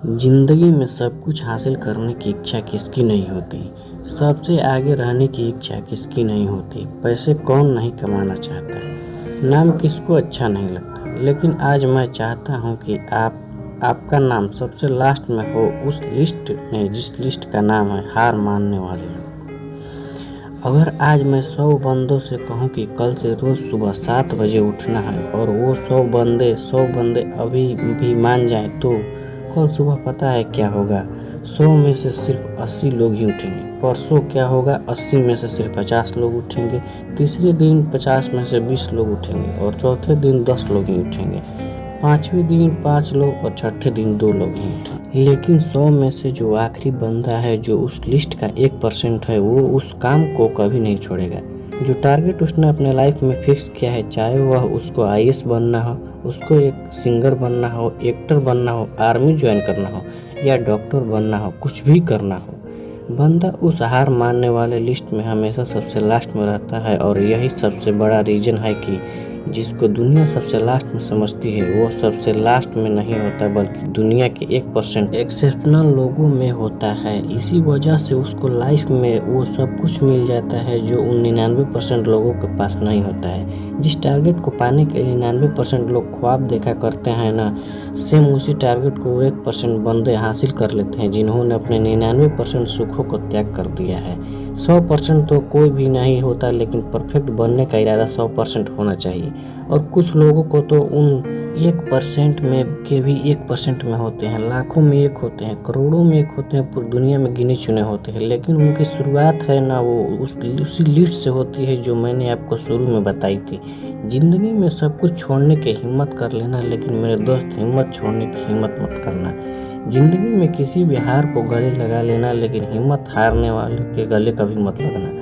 जिंदगी में सब कुछ हासिल करने की इच्छा किसकी नहीं होती। सबसे आगे रहने की इच्छा किसकी नहीं होती। पैसे कौन नहीं कमाना चाहता, नाम किसको अच्छा नहीं लगता। लेकिन आज मैं चाहता हूँ कि आपका नाम सबसे लास्ट में हो उस लिस्ट में जिस लिस्ट का नाम है हार मानने वाले लोग। अगर आज मैं 100 बंदों से कहूँ कि कल से रोज़ सुबह 7 बजे उठना है और वो 100 बंदे अभी भी मान जाए तो कल सुबह पता है क्या होगा। 100 में से सिर्फ 80 लोग ही उठेंगे। परसों क्या होगा, 80 में से सिर्फ 50 लोग उठेंगे। तीसरे दिन 50 में से 20 लोग उठेंगे और चौथे दिन 10 लोग ही उठेंगे। पाँचवें दिन 5 लोग और छठे दिन 2 लोग ही उठेंगे। लेकिन 100 में से जो आखिरी बंदा है, जो उस लिस्ट का 1% है, वो उस काम को कभी नहीं छोड़ेगा। जो टारगेट उसने अपने लाइफ में फिक्स किया है, चाहे वह उसको आईएएस बनना हो, उसको एक सिंगर बनना हो, एक्टर बनना हो, आर्मी ज्वाइन करना हो या डॉक्टर बनना हो, कुछ भी करना हो, बंदा उस हार मानने वाले लिस्ट में हमेशा सबसे लास्ट में रहता है। और यही सबसे बड़ा रीज़न है कि जिसको दुनिया सबसे लास्ट में समझती है वो सबसे लास्ट में नहीं होता, बल्कि दुनिया के 1% एक्सेप्शनल लोगों में होता है। इसी वजह से उसको लाइफ में वो सब कुछ मिल जाता है जो उन 99% लोगों के पास नहीं होता है। जिस टारगेट को पाने के लिए 99% लोग ख्वाब देखा करते हैं ना, सेम उसी टारगेट को 1% बंदे हासिल कर लेते हैं जिन्होंने अपने 99% सुखों को त्याग कर दिया है। 100% तो कोई भी नहीं होता, लेकिन परफेक्ट बनने का इरादा 100% होना चाहिए। और कुछ लोगों को तो उन 1% में के भी 1% में होते हैं, लाखों में एक होते हैं, करोड़ों में एक होते हैं, पूरी दुनिया में गिने चुने होते हैं। लेकिन उनकी शुरुआत है ना, वो उसी लिस्ट से होती है जो मैंने आपको शुरू में बताई थी। ज़िंदगी में सब कुछ छोड़ने की हिम्मत कर लेना, लेकिन मेरे दोस्त हिम्मत छोड़ने की हिम्मत मत करना। ज़िंदगी में किसी भी हार को गले लगा लेना, लेकिन हिम्मत हारने वाले के गले कभी मत लगना।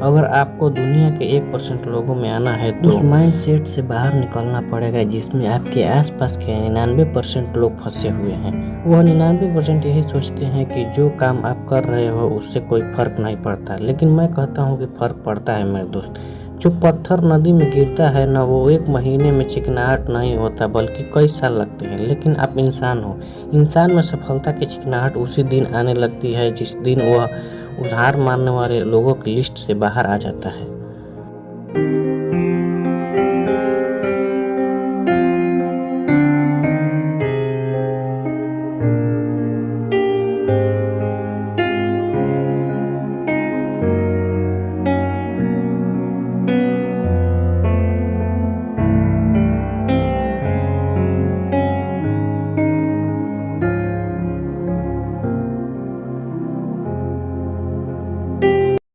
अगर आपको दुनिया के 1% लोगों में आना है तो उस माइंड सेट से बाहर निकलना पड़ेगा जिसमें आपके आसपास के 99% लोग फंसे हुए हैं। वह 99% यही सोचते हैं कि जो काम आप कर रहे हो उससे कोई फ़र्क नहीं पड़ता, लेकिन मैं कहता हूँ कि फ़र्क पड़ता है मेरे दोस्त। जो पत्थर नदी में गिरता है ना, वो 1 महीने में चिकनाहट नहीं होता बल्कि कई साल लगते हैं। लेकिन आप इंसान हो, इंसान में सफलता की चिकनाहट उसी दिन आने लगती है जिस दिन वह उधार मानने वाले लोगों की लिस्ट से बाहर आ जाता है।